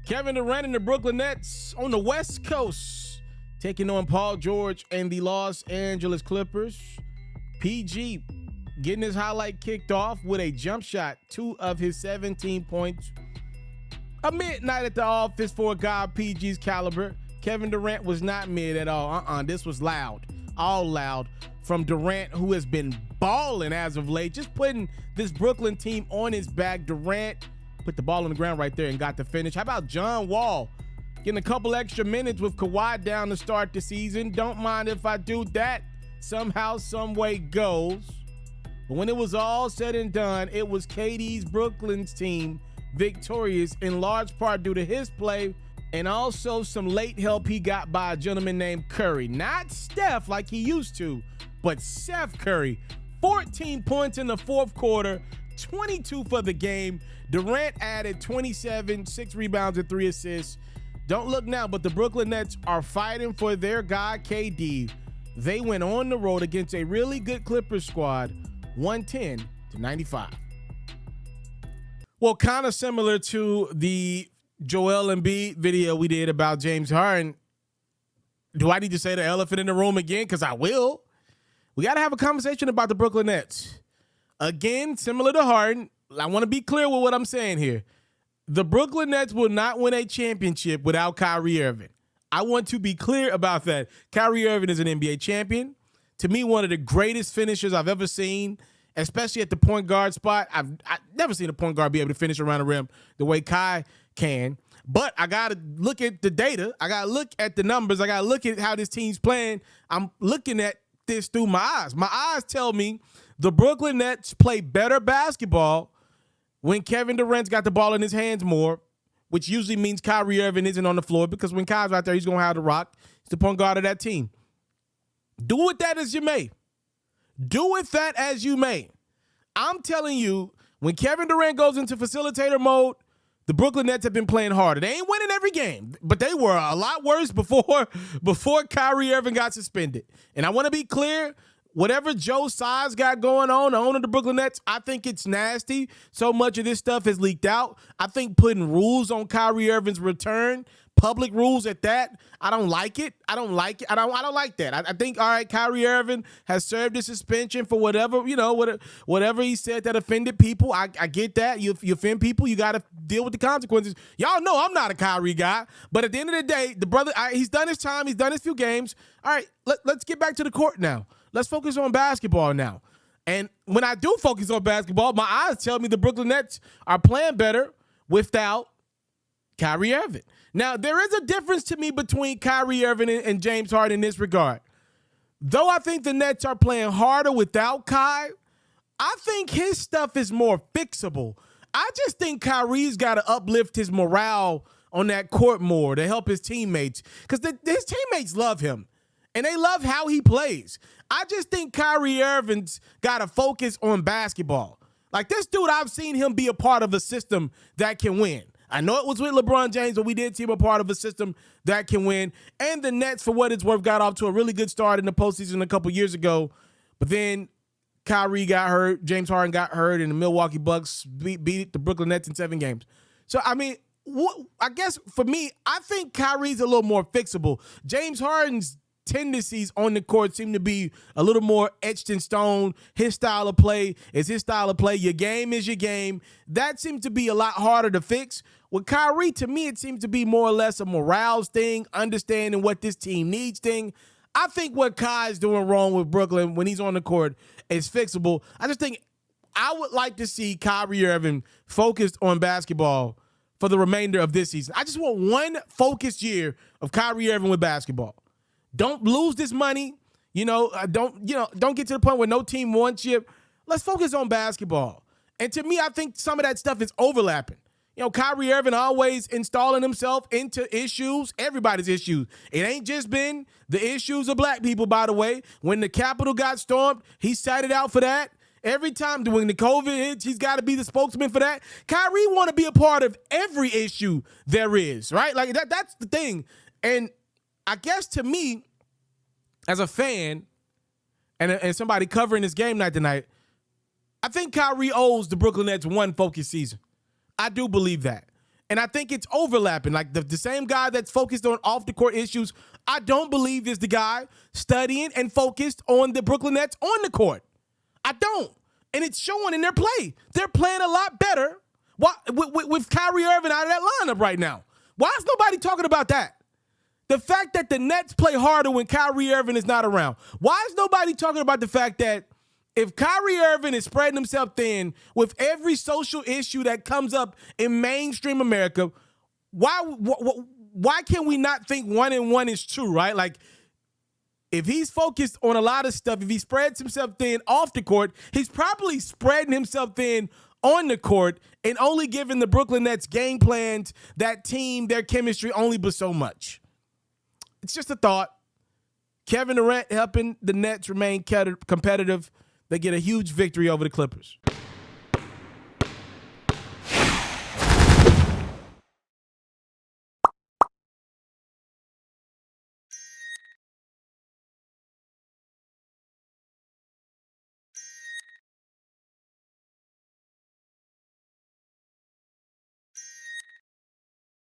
Kevin Durant and the Brooklyn Nets on the West Coast taking on Paul George and the Los Angeles Clippers. PG getting his highlight kicked off with a jump shot, 2 of his 17 points. A midnight at the office for a guy of PG's caliber. Kevin Durant was not mid at all. This was loud, all loud from Durant, who has been balling as of late, just putting this Brooklyn team on his back. Durant put the ball on the ground right there and got the finish. How about John Wall getting a couple extra minutes with Kawhi down to start the season? Don't mind if I do that. Somehow, some way goes. But when it was all said and done, it was KD's Brooklyn's team victorious, in large part due to his play and also some late help he got by a gentleman named Curry. Not Steph like he used to, but Seth Curry. 14 points in the fourth quarter, 22 for the game. Durant added 27, 6 rebounds and 3 assists. Don't look now, but the Brooklyn Nets are fighting for their guy, KD. They went on the road against a really good Clippers squad, 110-95. Well, kind of similar to the Joel Embiid video we did about James Harden. Do I need to say the elephant in the room again? Because I will. We got to have a conversation about the Brooklyn Nets. Again, similar to Harden, I want to be clear with what I'm saying here. The Brooklyn Nets will not win a championship without Kyrie Irving. I want to be clear about that. Kyrie Irving is an NBA champion. To me, one of the greatest finishers I've ever seen, especially at the point guard spot. I've never seen a point guard be able to finish around the rim the way Kai can. But I got to look at the data. I got to look at the numbers. I got to look at how this team's playing. I'm looking at this through my eyes. My eyes tell me the Brooklyn Nets play better basketball when Kevin Durant's got the ball in his hands more, which usually means Kyrie Irving isn't on the floor, because when Kyrie's out there, he's going to have the rock. He's the point guard of that team. Do with that as you may. Do with that as you may. I'm telling you, when Kevin Durant goes into facilitator mode, the Brooklyn Nets have been playing harder. They ain't winning every game, but they were a lot worse before Kyrie Irving got suspended. And I want to be clear, whatever Joe Tsai's got going on, the owner of the Brooklyn Nets, I think it's nasty. So much of this stuff has leaked out. I think putting rules on Kyrie Irving's return, public rules at that, I don't like it. I don't like it. I don't like that. I think, all right, Kyrie Irving has served his suspension for whatever he said that offended people. I get that. You offend people, you got to deal with the consequences. Y'all know I'm not a Kyrie guy, but at the end of the day, the brother, he's done his time. He's done his few games. All right, let's get back to the court now. Let's focus on basketball now. And when I do focus on basketball, my eyes tell me the Brooklyn Nets are playing better without Kyrie Irving. Now, there is a difference to me between Kyrie Irving and James Harden in this regard. Though I think the Nets are playing harder without Kai, I think his stuff is more fixable. I just think Kyrie's got to uplift his morale on that court more to help his teammates, because his teammates love him, and they love how he plays. I just think Kyrie Irving's got to focus on basketball. Like, this dude, I've seen him be a part of a system that can win. I know it was with LeBron James, but we did see him a part of a system that can win. And the Nets, for what it's worth, got off to a really good start in the postseason a couple years ago. But then Kyrie got hurt, James Harden got hurt, and the Milwaukee Bucks beat the Brooklyn Nets in 7 games. So, I mean, I guess for me, I think Kyrie's a little more fixable. James Harden's tendencies on the court seem to be a little more etched in stone. His style of play is his style of play. Your game is your game. That seems to be a lot harder to fix. With Kyrie, to me, it seems to be more or less a morale thing, understanding what this team needs thing. I think what Kai's doing wrong with Brooklyn when he's on the court is fixable. I just think I would like to see Kyrie Irving focused on basketball for the remainder of this season. I just want one focused year of Kyrie Irving with basketball. Don't lose this money. Don't get to the point where no team wants you. Let's focus on basketball. And to me, I think some of that stuff is overlapping. Kyrie Irving always installing himself into issues, everybody's issues. It ain't just been the issues of black people, by the way. When the Capitol got stormed, he sat it out for that. Every time when the COVID hits, he's got to be the spokesman for that. Kyrie want to be a part of every issue there is, right? Like that's the thing. And I guess to me, as a fan and somebody covering this game night tonight, I think Kyrie owes the Brooklyn Nets one focused season. I do believe that. And I think it's overlapping. Like the same guy that's focused on off the court issues, I don't believe is the guy studying and focused on the Brooklyn Nets on the court. I don't. And it's showing in their play. They're playing a lot better with Kyrie Irving out of that lineup right now. Why is nobody talking about that? The fact that the Nets play harder when Kyrie Irving is not around. Why is nobody talking about the fact that if Kyrie Irving is spreading himself thin with every social issue that comes up in mainstream America, why can we not think 1 and 1 is true, right? Like, if he's focused on a lot of stuff, if he spreads himself thin off the court, he's probably spreading himself thin on the court and only giving the Brooklyn Nets game plans, that team, their chemistry only but so much. It's just a thought. Kevin Durant helping the Nets remain competitive. They get a huge victory over the Clippers.